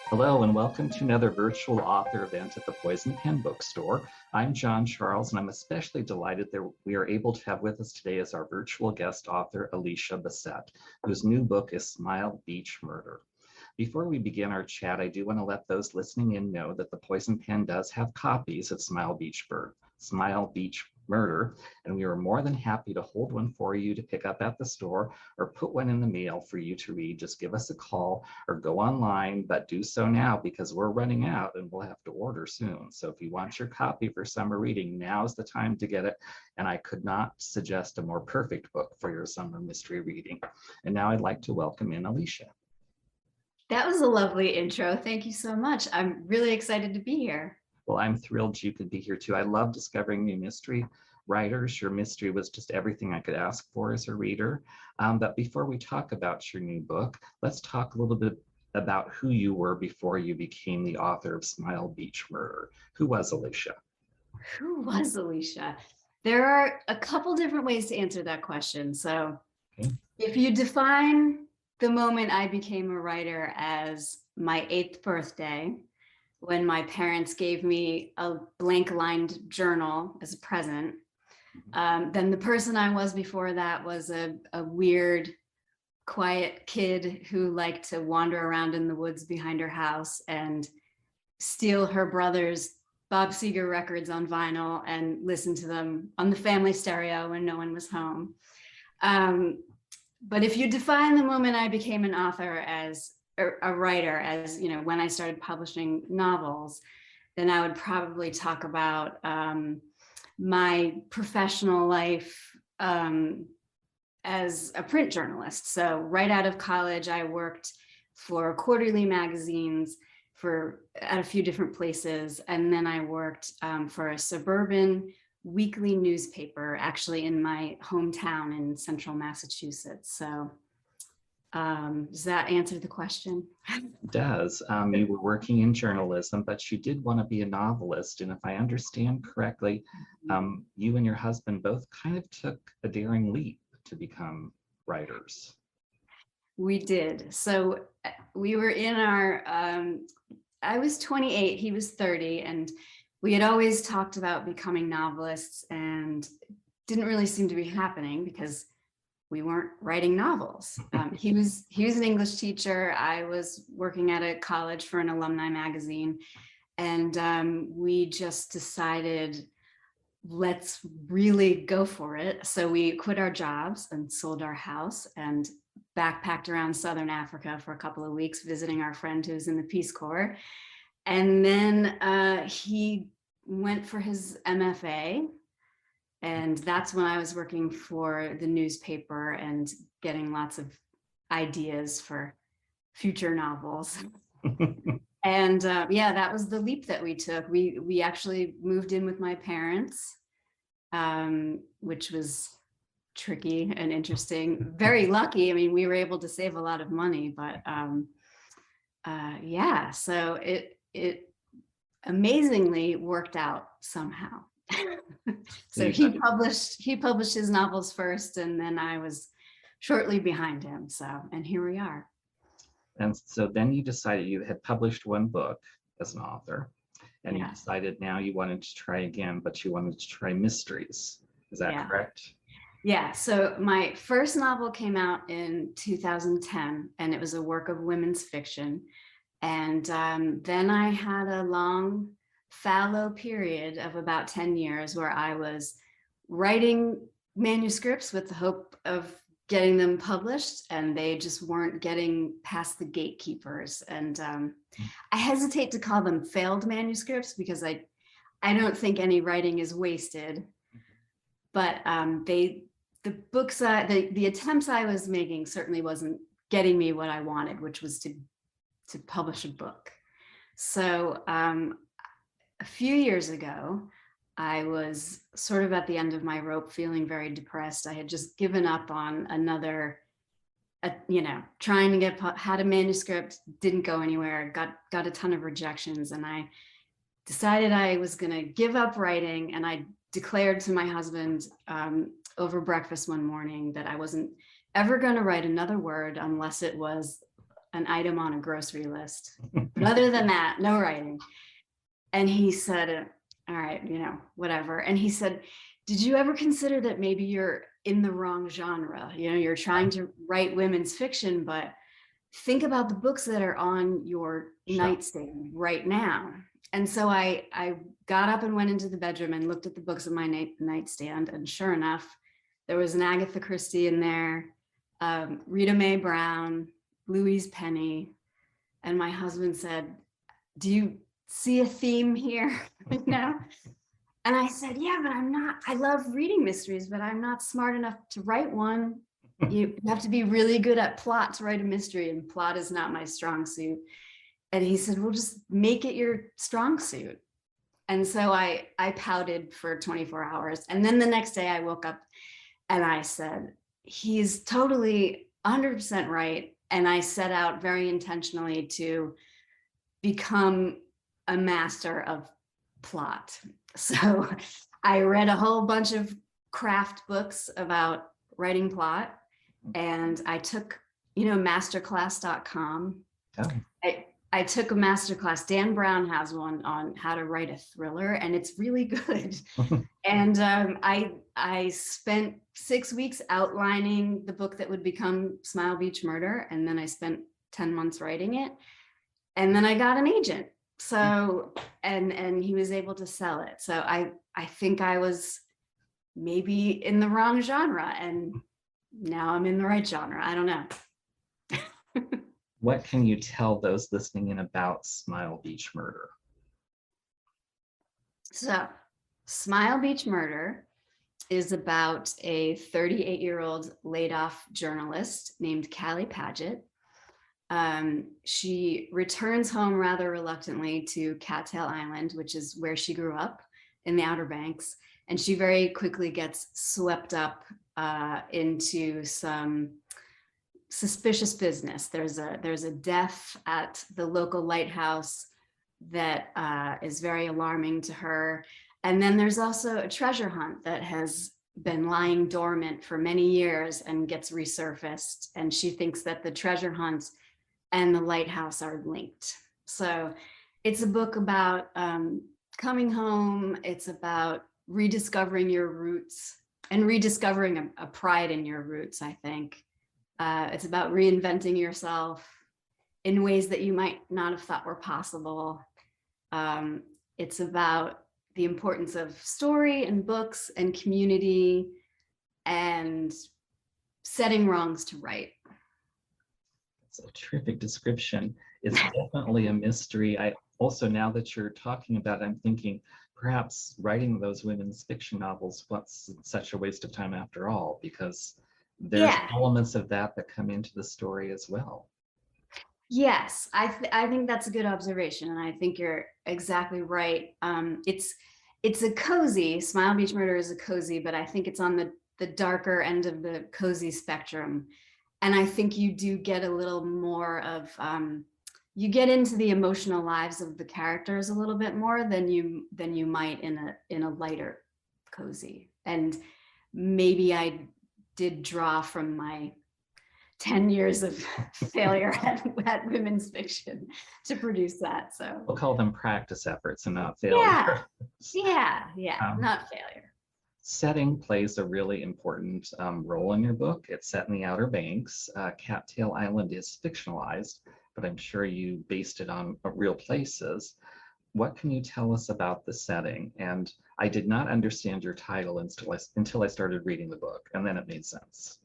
Hello and welcome to another virtual author event at the Poison Pen Bookstore. I'm John Charles and I'm especially delighted that we are able to have with us today as our virtual guest author, Alicia Bessette, whose new book is Smile Beach Murder. Before we begin our chat, I do want to let those listening in know that the Poison Pen does have copies of Smile Beach Murder, and we are more than happy to hold one for you to pick up at the store or put one in the mail for you to read. Just give us a call or go online, but do so now because we're running out and we'll have to order soon. So if you want your copy for summer reading, now's the time to get it. And I could not suggest a more perfect book for your summer mystery reading. And now I'd like to welcome in Alicia. That was a lovely intro. Thank you so much. I'm really excited to be here. Well, I'm thrilled you could be here too. I love discovering new mystery writers. Your mystery was just everything I could ask for as a reader. But before we talk about your new book, let's talk a little bit about who you were before you became the author of Smile Beach Murder. Who was Alicia? Who was Alicia? There are a couple different ways to answer that question. So Okay. if you define the moment I became a writer as my 8th birthday, when my parents gave me a blank lined journal as a present, then the person I was before that was a weird, quiet kid who liked to wander around in the woods behind her house and steal her brother's Bob Seger records on vinyl and listen to them on the family stereo when no one was home. But if you define the moment I became an author as a writer, as you know, when I started publishing novels, then I would probably talk about my professional life as a print journalist. So right out of college, I worked for quarterly magazines at a few different places. And then I worked for a suburban weekly newspaper, actually in my hometown in central Massachusetts. So does that answer the question? It does. You were working in journalism, but you did want to be a novelist. And if I understand correctly, you and your husband both kind of took a daring leap to become writers. We did. So we were in our, I was 28, he was 30, and we had always talked about becoming novelists and didn't really seem to be happening because we weren't writing novels. He was an English teacher. I was working at a college for an alumni magazine. And we just decided, let's really go for it. So we quit our jobs and sold our house and backpacked around Southern Africa for a couple of weeks, visiting our friend who's in the Peace Corps. And then he went for his MFA. And that's when I was working for the newspaper and getting lots of ideas for future novels. And yeah, that was the leap that we took. We actually moved in with my parents, which was tricky and interesting. Very lucky. I mean, we were able to save a lot of money, but yeah, so it amazingly worked out somehow. So he published his novels first, and then I was shortly behind him. So, and here we are. And so then you decided you had published one book as an author, and you decided now you wanted to try again, but you wanted to try mysteries. Is that correct? Yeah. So my first novel came out in 2010, and it was a work of women's fiction. And then I had a long fallow period of about 10 years where I was writing manuscripts with the hope of getting them published, and they just weren't getting past the gatekeepers. And I hesitate to call them failed manuscripts because I don't think any writing is wasted, but the attempts I was making certainly wasn't getting me what I wanted, which was to publish a book. So a few years ago, I was sort of at the end of my rope, feeling very depressed. I had just given up on another, trying to had a manuscript, didn't go anywhere, got a ton of rejections. And I decided I was going to give up writing. And I declared to my husband over breakfast one morning that I wasn't ever going to write another word unless it was an item on a grocery list. But other than that, no writing. And he said, all right, whatever. And he said, did you ever consider that maybe you're in the wrong genre? You're trying to write women's fiction, but think about the books that are on your nightstand right now. And so I got up and went into the bedroom and looked at the books on my nightstand. And sure enough, there was an Agatha Christie in there, Rita Mae Brown, Louise Penny. And my husband said, do you see a theme here now? And I said, yeah, but I love reading mysteries, but I'm not smart enough to write one. You have to be really good at plot to write a mystery, and plot is not my strong suit. And he said, well, just make it your strong suit. And so I pouted for 24 hours. And then the next day I woke up and I said, he's totally 100% right. And I set out very intentionally to become a master of plot. So I read a whole bunch of craft books about writing plot, and I took, masterclass.com. Oh. I took a masterclass. Dan Brown has one on how to write a thriller, and it's really good. And I spent 6 weeks outlining the book that would become Smile Beach Murder, and then I spent 10 months writing it, and then I got an agent. So, and he was able to sell it. So I think I was maybe in the wrong genre, and now I'm in the right genre. I don't know. What can you tell those listening in about Smile Beach Murder? So Smile Beach Murder is about a 38-year-old laid off journalist named Cali Paget. She returns home rather reluctantly to Cattail Island, which is where she grew up in the Outer Banks. And she very quickly gets swept up into some suspicious business. There's a death at the local lighthouse that is very alarming to her. And then there's also a treasure hunt that has been lying dormant for many years and gets resurfaced. And she thinks that the treasure hunt and the lighthouse are linked. So it's a book about coming home. It's about rediscovering your roots and rediscovering a pride in your roots, I think. It's about reinventing yourself in ways that you might not have thought were possible. It's about the importance of story and books and community and setting wrongs to right. It's a terrific description. It's definitely a mystery. I also, now that you're talking about it, I'm thinking perhaps writing those women's fiction novels wasn't such a waste of time after all, because there's elements of that come into the story as well. Yes, I think that's a good observation, and I think you're exactly right. It's a cozy. Smile Beach Murder is a cozy, but I think it's on the darker end of the cozy spectrum. And I think you do get a little more of you get into the emotional lives of the characters a little bit more than you might in a lighter cozy. And maybe I did draw from my 10 years of failure at women's fiction to produce that. So we'll call them practice efforts and not failure. Yeah, not failure. Setting plays a really important role in your book. It's set in the Outer Banks. Cattail Island is fictionalized, but I'm sure you based it on real places. What can you tell us about the setting? And I did not understand your title until I started reading the book, and then it made sense.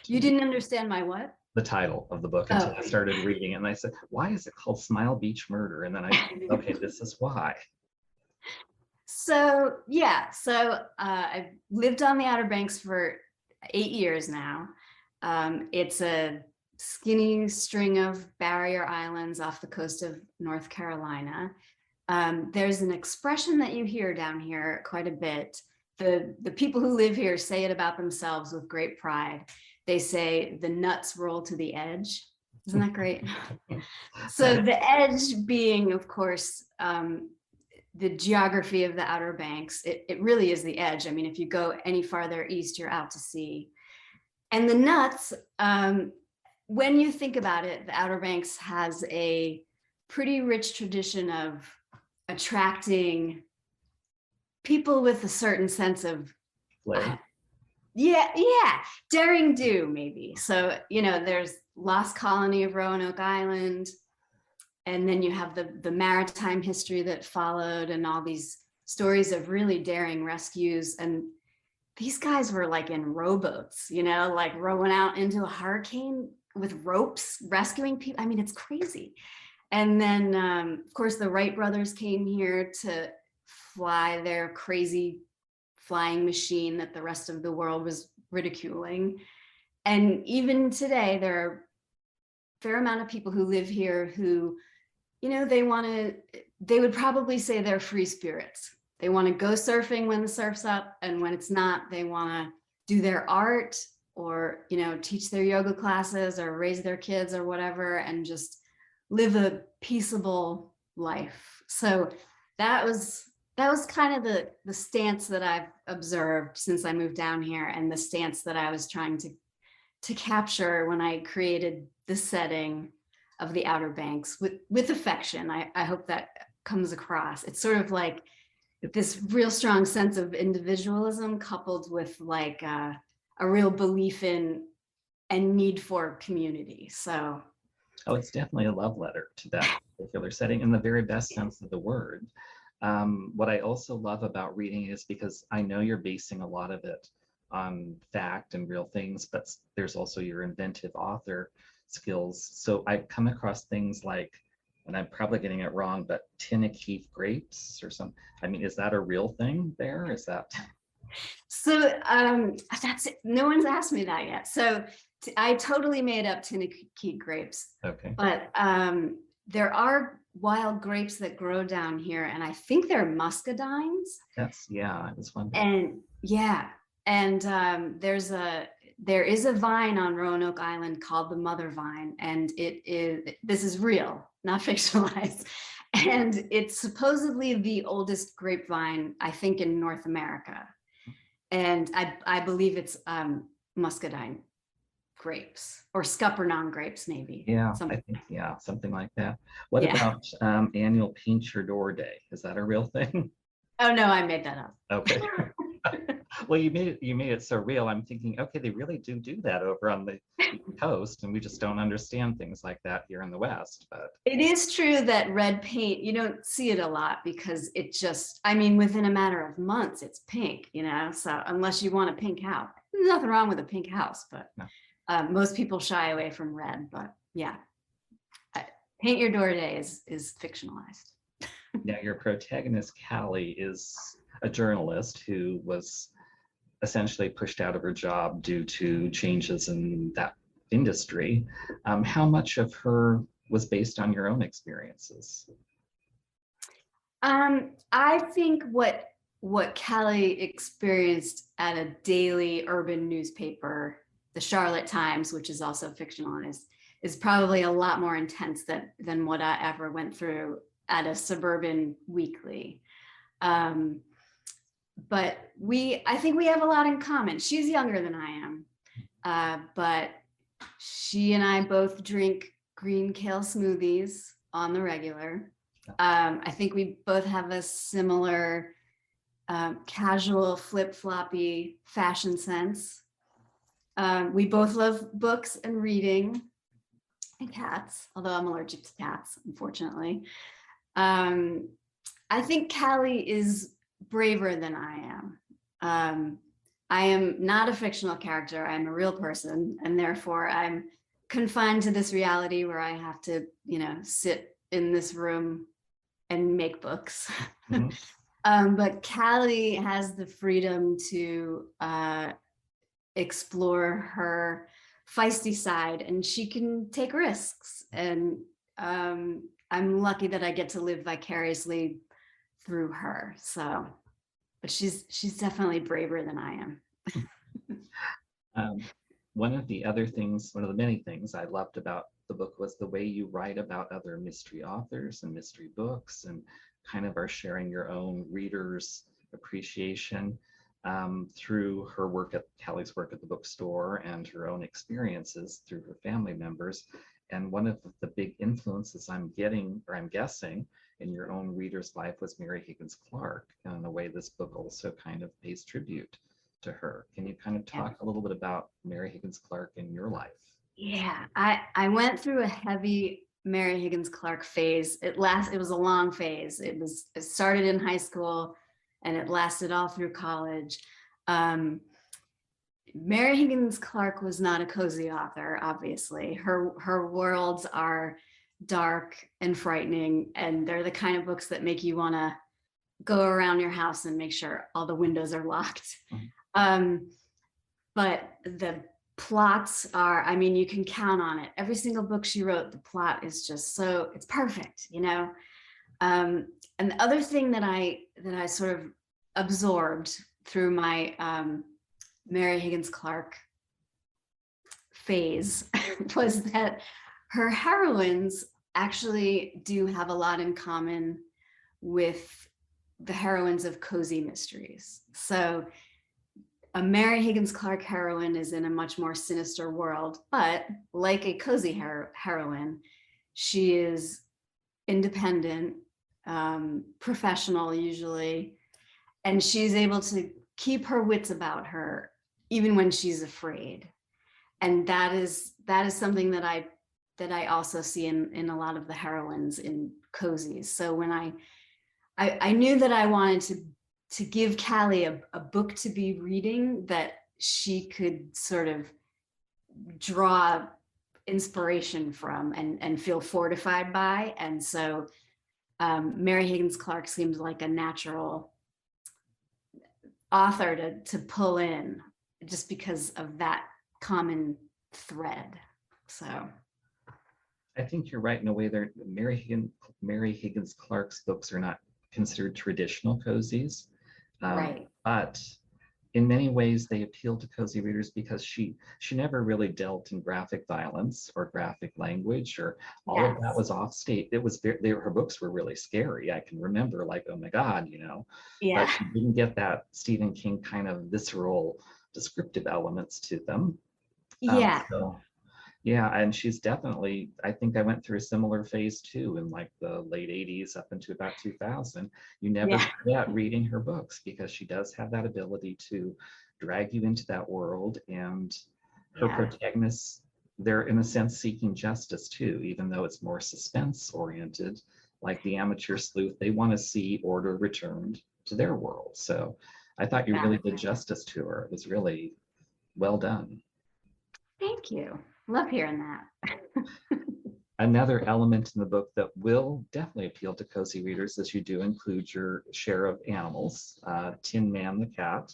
You didn't understand my what? The title of the book until I started reading it, and I said, why is it called Smile Beach Murder? And then okay, this is why. So I've lived on the Outer Banks for 8 years now. It's a skinny string of barrier islands off the coast of North Carolina. There's an expression that you hear down here quite a bit. The people who live here say it about themselves with great pride. They say the nuts roll to the edge. Isn't that great? So the edge being, of course, the geography of the Outer Banks. It really is the edge. I mean, if you go any farther east, you're out to sea. And the nuts, when you think about it, the Outer Banks has a pretty rich tradition of attracting people with a certain sense of Flair. yeah, daring do maybe. So, there's Lost Colony of Roanoke Island, and then you have the maritime history that followed and all these stories of really daring rescues. And these guys were like in rowboats, like rowing out into a hurricane with ropes, rescuing people. I mean, it's crazy. And then, of course, the Wright brothers came here to fly their crazy flying machine that the rest of the world was ridiculing. And even today, there are a fair amount of people who live here who, they would probably say they're free spirits. They want to go surfing when the surf's up, and when it's not, they want to do their art or, teach their yoga classes or raise their kids or whatever, and just live a peaceable life. So that was kind of the stance that I've observed since I moved down here, and the stance that I was trying to capture when I created the setting of the Outer Banks with affection. I hope that comes across. It's sort of like this real strong sense of individualism coupled with like a real belief in and need for community. So. Oh, it's definitely a love letter to that particular setting in the very best sense of the word. What I also love about reading is because I know you're basing a lot of it on fact and real things, but there's also your inventive author skills. So I've come across things like, and I'm probably getting it wrong, but Tinakeef grapes or something. I mean, is that a real thing there? Is that? So that's it. No one's asked me that yet. So I totally made up Tinakeef grapes. Okay. But there are wild grapes that grow down here, and I think they're muscadines. I was wondering. And yeah, and there is a vine on Roanoke Island called the mother vine, and this is real, not fictionalized. And it's supposedly the oldest grapevine, I think, in North America. And I believe it's muscadine grapes or scuppernong grapes, maybe. Yeah, I think, something like that. What about annual Paint Your Door Day? Is that a real thing? Oh no, I made that up. Okay. Well, you made it so real. I'm thinking, okay, they really do that over on the coast, and we just don't understand things like that here in the West. But it is true that red paint, you don't see it a lot because it just, I mean, within a matter of months, it's pink, so unless you want a pink house, there's nothing wrong with a pink house, but no. Most people shy away from red, but yeah. Paint Your Door Day is fictionalized. Now, your protagonist, Cali, is a journalist who was essentially pushed out of her job due to changes in that industry. How much of her was based on your own experiences? I think what Cali experienced at a daily urban newspaper, the Charlotte Times, which is also fictionalized, is probably a lot more intense than what I ever went through at a suburban weekly. But I think we have a lot in common. She's younger than I am, but she and I both drink green kale smoothies on the regular. I think we both have a similar casual flip-floppy fashion sense. We both love books and reading and cats, although I'm allergic to cats, unfortunately. I think Cali is braver than I am. I am not a fictional character. I'm a real person, and therefore I'm confined to this reality where I have to, sit in this room and make books. Mm-hmm. But Cali has the freedom to explore her feisty side, and she can take risks. And I'm lucky that I get to live vicariously through her. So, but she's definitely braver than I am. One of the many things I loved about the book was the way you write about other mystery authors and mystery books, and kind of are sharing your own readers' appreciation. through her work at Cali's work at the bookstore and her own experiences through her family members. And one of the big influences I'm getting, or I'm guessing, in your own reader's life was Mary Higgins Clark. And in a way, this book also kind of pays tribute to her. Can you kind of talk a little bit about Mary Higgins Clark in your life? Yeah, I went through a heavy Mary Higgins Clark phase. It was a long phase. It started in high school and it lasted all through college. Mary Higgins Clark was not a cozy author, obviously. Her worlds are dark and frightening, and they're the kind of books that make you want to go around your house and make sure all the windows are locked. But the plots are, I mean, you can count on it. Every single book she wrote, the plot is just it's perfect, you know? And the other thing that I sort of absorbed through my Mary Higgins Clark phase was that her heroines actually do have a lot in common with the heroines of cozy mysteries. So a Mary Higgins Clark heroine is in a much more sinister world, but like a cozy heroine, she is independent, professional usually, and she's able to keep her wits about her even when she's afraid. And that is something that I also see in a lot of the heroines in cozies. So when I knew that I wanted to give Cali a book to be reading that she could sort of draw inspiration from and feel fortified by. And so Mary Higgins Clark seems like a natural author to pull in just because of that common thread. So I think you're right in a way. Mary Higgins Clark's books are not considered traditional cozies, right. but in many ways they appeal to cozy readers because she never really dealt in graphic violence or graphic language, or all of that was off state. It was her books were really scary. I can remember, like, oh my God, you know. Yeah. But she didn't get that Stephen King kind of visceral descriptive elements to them. Yeah. Yeah, and she's definitely, I think I went through a similar phase too in like the late 80s up into about 2000. You never forget reading her books because she does have that ability to drag you into that world, and her protagonists, they're in a sense seeking justice too, even though it's more suspense oriented. Like the amateur sleuth, they want to see order returned to their world. So I thought you really did justice to her. It was really well done. Thank you. Love hearing that. Another element in the book that will definitely appeal to cozy readers is you do include your share of animals, Tin Man the cat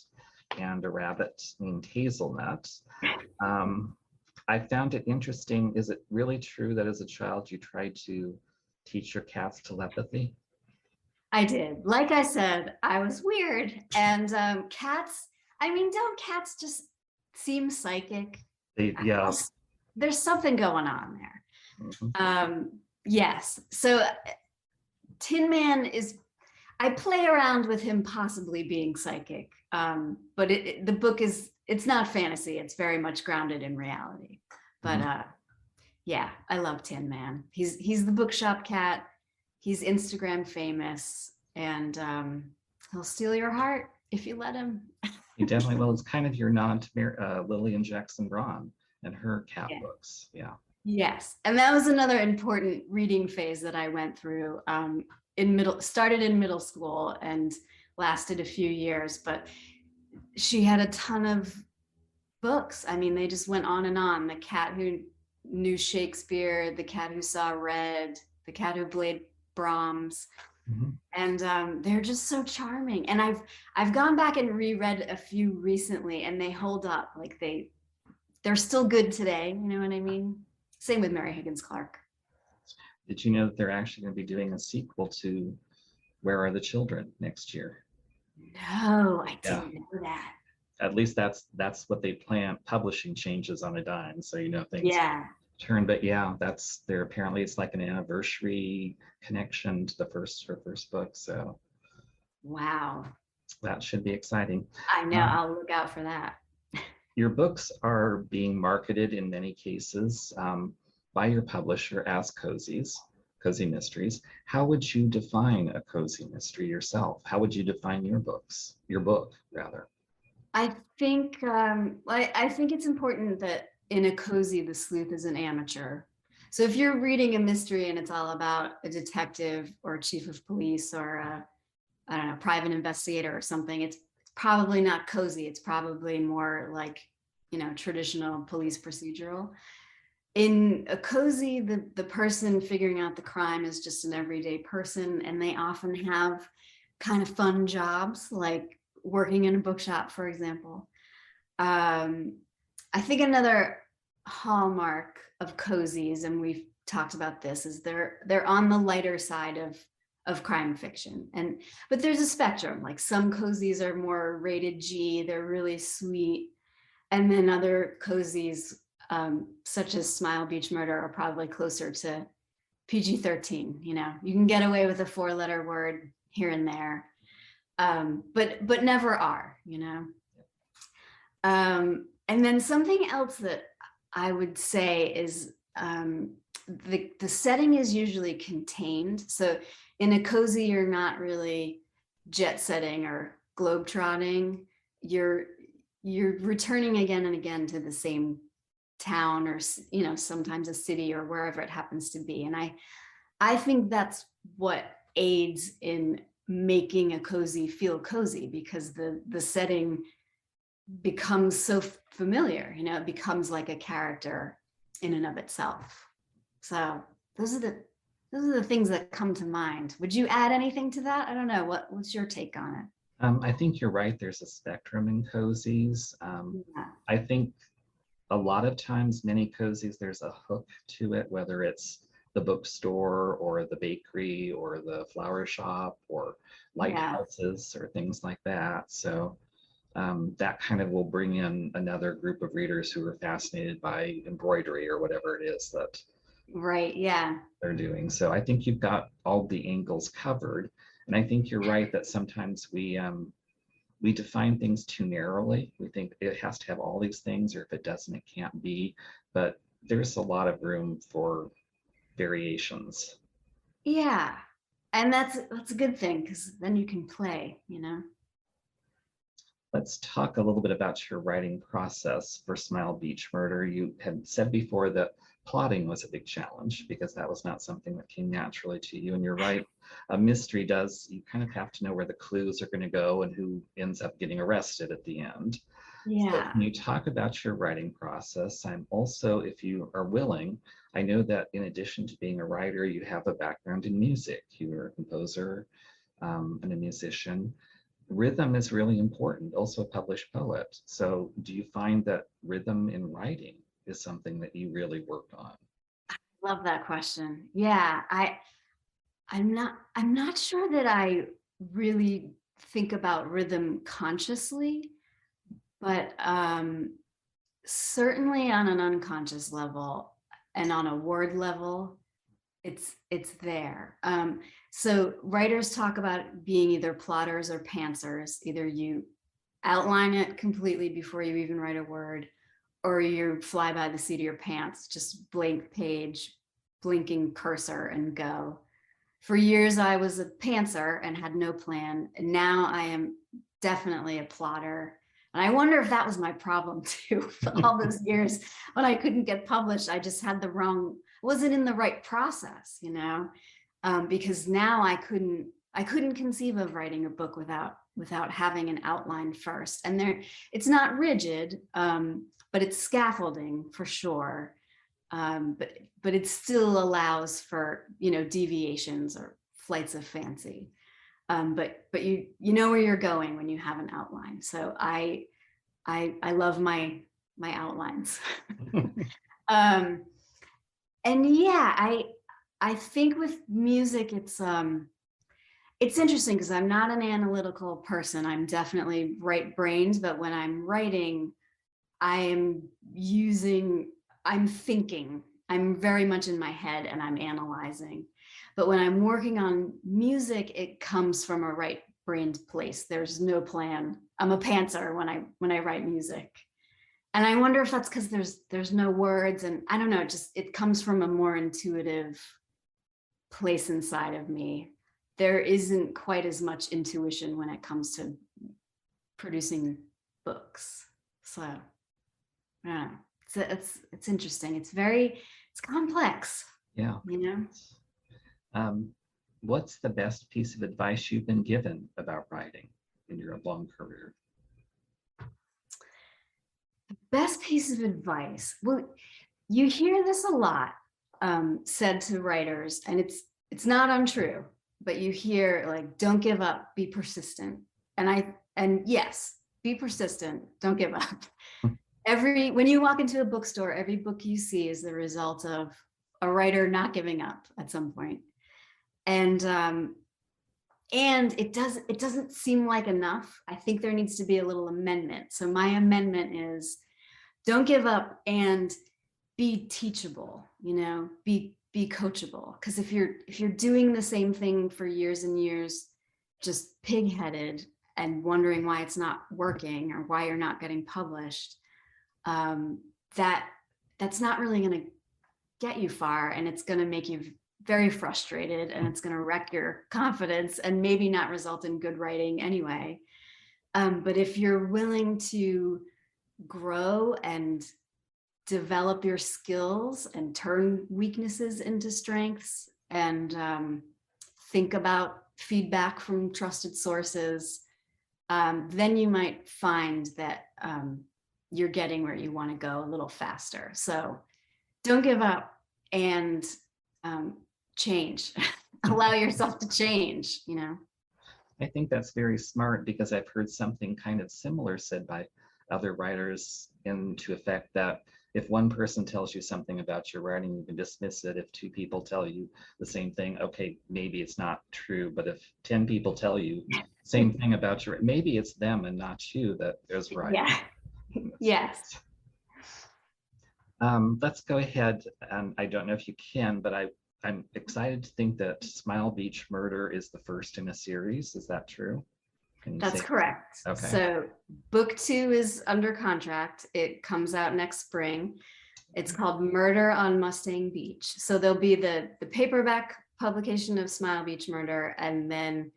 and a rabbit named Hazelnut. I found it interesting. Is it really true that as a child you tried to teach your cats telepathy? I did. Like I said, I was weird. And cats, I mean, don't cats just seem psychic? There's something going on there. Yes. So Tin Man I play around with him possibly being psychic, but the book it's not fantasy. It's very much grounded in reality. But yeah, I love Tin Man. He's the bookshop cat. He's Instagram famous, and he'll steal your heart if you let him. He definitely will. It's kind of your nod to Lillian Jackson Braun and her cat books. Yeah. Yes. And that was another important reading phase that I went through started in middle school and lasted a few years, but she had a ton of books. I mean, they just went on and on. The Cat Who Knew Shakespeare, The Cat Who Saw Red, The Cat Who Played Brahms. And they're just so charming. And I've gone back and reread a few recently, and they hold up. Like they're still good today. You know what I mean? Same with Mary Higgins Clark. Did you know that they're actually going to be doing a sequel to Where Are the Children next year? No, I didn't know that. At least that's what they plan. Publishing changes on a dime, so things turn. But yeah, apparently it's like an anniversary connection to her first book. So wow. That should be exciting. I know, Um, I'll look out for that. your books are being marketed in many cases by your publisher as cozies, cozy mysteries. How would you define a cozy mystery yourself? How would you define your book rather? I think it's important that in a cozy, the sleuth is an amateur. So if you're reading a mystery and it's all about a detective or a chief of police or a, I don't know, private investigator or something, it's probably not cozy. It's probably more like, traditional police procedural. In a cozy, the person figuring out the crime is just an everyday person, and they often have kind of fun jobs, like working in a bookshop, for example. Um, I think another hallmark of cozies, and we've talked about this, is they're on the lighter side of crime fiction. But there's a spectrum. Like some cozies are more rated G, they're really sweet. And then other cozies, such as Smile Beach Murder, are probably closer to PG-13. You can get away with a 4-letter word here and there, but never are. And then something else that I would say is the setting is usually contained. So in a cozy, you're not really jet setting or globetrotting. You're returning again and again to the same town, or sometimes a city, or wherever it happens to be. And I think that's what aids in making a cozy feel cozy, because the setting becomes so familiar. It becomes like a character in and of itself. So those are the things that come to mind. Would you add anything to that? I don't know. What's your take on it? I think you're right. There's a spectrum in cozies. Yeah. I think a lot of times, many cozies, there's a hook to it, whether it's the bookstore or the bakery or the flower shop or Yeah. lighthouses or things like that. So that kind of will bring in another group of readers who are fascinated by embroidery or whatever it is that Right. Yeah. they're doing. So I think you've got all the angles covered. And I think you're right that sometimes we define things too narrowly. We think it has to have all these things, or if it doesn't, it can't be. But there's a lot of room for variations. Yeah. And that's a good thing, because then you can play. Let's talk a little bit about your writing process for Smile Beach Murder. You had said before that plotting was a big challenge because that was not something that came naturally to you. And you're right, a mystery does, you kind of have to know where the clues are going to go and who ends up getting arrested at the end. So Yeah. can you talk about your writing process? I'm also, if you are willing, I know that in addition to being a writer, you have a background in music. You were a composer and a musician. Rhythm is really important, also a published poet. So do you find that rhythm in writing is something that you really worked on? Love that question. Yeah. I'm not sure that I really think about rhythm consciously, but certainly on an unconscious level and on a word level, it's there. So writers talk about being either plotters or pantsers. Either you outline it completely before you even write a word, or you fly by the seat of your pants, just blank page, blinking cursor, and go. For years, I was a pantser and had no plan. And now I am definitely a plotter. And I wonder if that was my problem too. For all those years when I couldn't get published, I just had wasn't in the right process. Because now I couldn't conceive of writing a book without having an outline first. And it's not rigid, but it's scaffolding for sure. But it still allows for deviations or flights of fancy. But you know where you're going when you have an outline. So I love my outlines. um, and yeah, I think with music it's interesting because I'm not an analytical person. I'm definitely right-brained, but when I'm writing, I'm thinking, I'm very much in my head and I'm analyzing. But when I'm working on music, it comes from a right brained place. There's no plan. I'm a pantser when I write music. And I wonder if that's because there's no words, and I don't know, just it comes from a more intuitive place inside of me. There isn't quite as much intuition when it comes to producing books. So I don't know. It's interesting. It's complex. Yeah. You know? What's the best piece of advice you've been given about writing in your long career? Best piece of advice. Well, you hear this a lot said to writers, and it's not untrue, but you hear like, don't give up, be persistent. And yes, be persistent, don't give up. When you walk into a bookstore, every book you see is the result of a writer not giving up at some point. And it doesn't seem like enough. I think there needs to be a little amendment. So my amendment is, don't give up and be teachable, be coachable. Because if you're doing the same thing for years and years, just pig-headed and wondering why it's not working or why you're not getting published, that's not really going to get you far, and it's going to make you very frustrated, and it's going to wreck your confidence and maybe not result in good writing anyway. But if you're willing to grow and develop your skills and turn weaknesses into strengths, and think about feedback from trusted sources, then you might find that you're getting where you want to go a little faster. So don't give up and change. Allow yourself to change, I think that's very smart, because I've heard something kind of similar said by other writers, into effect that if one person tells you something about your writing, you can dismiss it. If two people tell you the same thing, okay, maybe it's not true. But if 10 people tell you same thing about your, maybe it's them and not you that is right. Yeah. Yes. Let's go ahead, and I don't know if you can, but I'm excited to think that Smile Beach Murder is the first in a series. Is that true? That's correct. Okay. So book 2 is under contract. It comes out next spring. It's called Murder on Mustang Beach. So there'll be the paperback publication of Smile Beach Murder, and then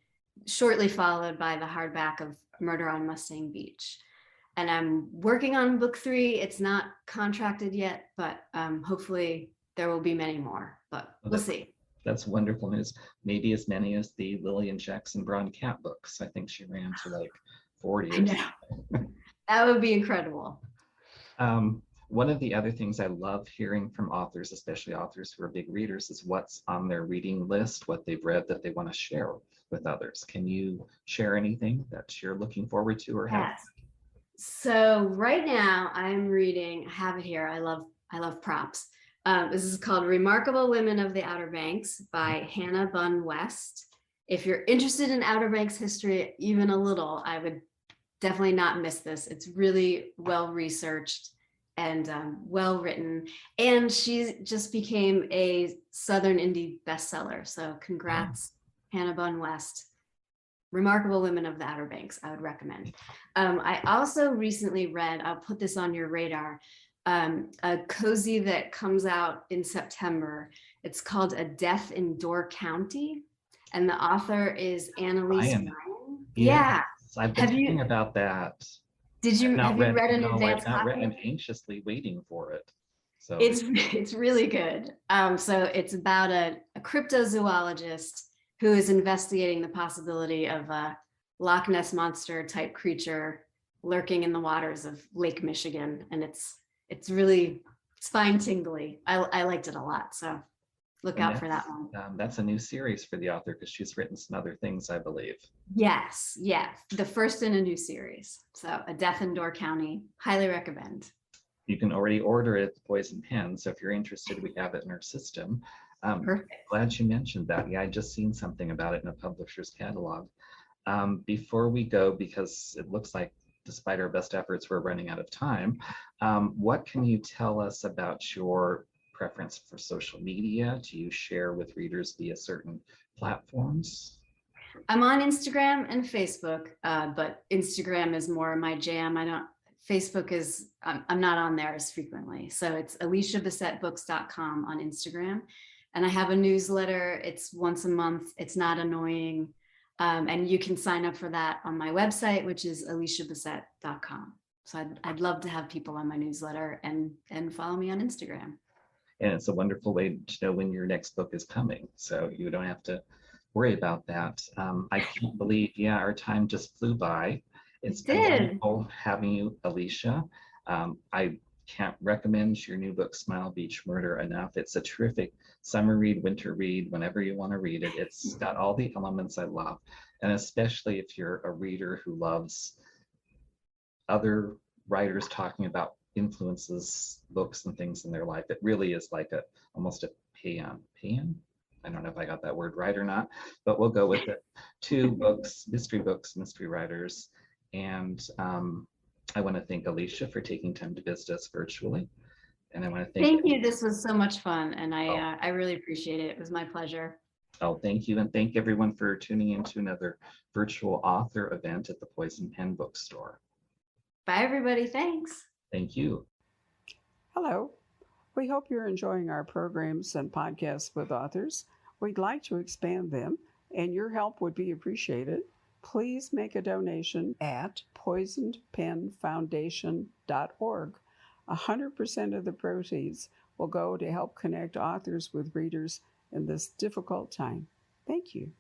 shortly followed by the hardback of Murder on Mustang Beach. And I'm working on book 3. It's not contracted yet, but hopefully there will be many more, but we'll see. That's wonderful news. Maybe as many as the Lillian Jackson Braun Cat books. I think she ran to like 40 or something. That would be incredible. One of the other things I love hearing from authors, especially authors who are big readers, is what's on their reading list, what they've read that they want to share with others. Can you share anything that you're looking forward to or have? Yes. So right now I'm reading, I have it here. I love props. This is called Remarkable Women of the Outer Banks by Hannah Bunn West. If you're interested in Outer Banks history, even a little, I would definitely not miss this. It's really well researched and well written. And she just became a Southern Indie bestseller. So congrats, Hannah Bunn West. Remarkable Women of the Outer Banks, I would recommend. I also recently read, I'll put this on your radar, a cozy that comes out in September. It's called A Death in Door County, and the author is Annalise Ryan. Yeah. I've been thinking about that. Have you read an advance copy? I've not read. I'm anxiously waiting for it. So it's really good. So it's about a cryptozoologist who is investigating the possibility of a Loch Ness monster type creature lurking in the waters of Lake Michigan, and it's spine tingly. I liked it a lot, so look out for that one. That's a new series for the author, because she's written some other things, I believe. Yes, the first in a new series. So A Death in Door County, highly recommend. You can already order it at the Poison Pen, so if you're interested, we have it in our system. Perfect. Glad you mentioned that. Yeah, I just seen something about it in a publisher's catalog. Before we go, because it looks like despite our best efforts, we're running out of time. What can you tell us about your preference for social media? Do you share with readers via certain platforms? I'm on Instagram and Facebook, but Instagram is more my jam. Facebook is, I'm not on there as frequently. So it's aliciabessettebooks.com on Instagram. And I have a newsletter. It's once a month. It's not annoying. And you can sign up for that on my website, which is aliciabessette.com. So I'd love to have people on my newsletter and follow me on Instagram. And it's a wonderful way to know when your next book is coming. So you don't have to worry about that. I can't believe, our time just flew by. It's been wonderful having you, Alicia. I can't recommend your new book, Smile Beach Murder, enough. It's a terrific summer read, winter read, whenever you want to read it. It's got all the elements I love. And especially if you're a reader who loves other writers talking about influences, books and things in their life. It really is like almost a pan. I don't know if I got that word right or not, but we'll go with it. 2 books, mystery writers. And I want to thank Alicia for taking time to visit us virtually. And I want to thank you. This was so much fun. And I really appreciate it. It was my pleasure. Oh, thank you. And thank everyone for tuning into another virtual author event at the Poison Pen Bookstore. Bye, everybody. Thanks. Thank you. Hello. We hope you're enjoying our programs and podcasts with authors. We'd like to expand them, and your help would be appreciated. Please make a donation at poisonedpenfoundation.org. 100% of the proceeds will go to help connect authors with readers in this difficult time. Thank you.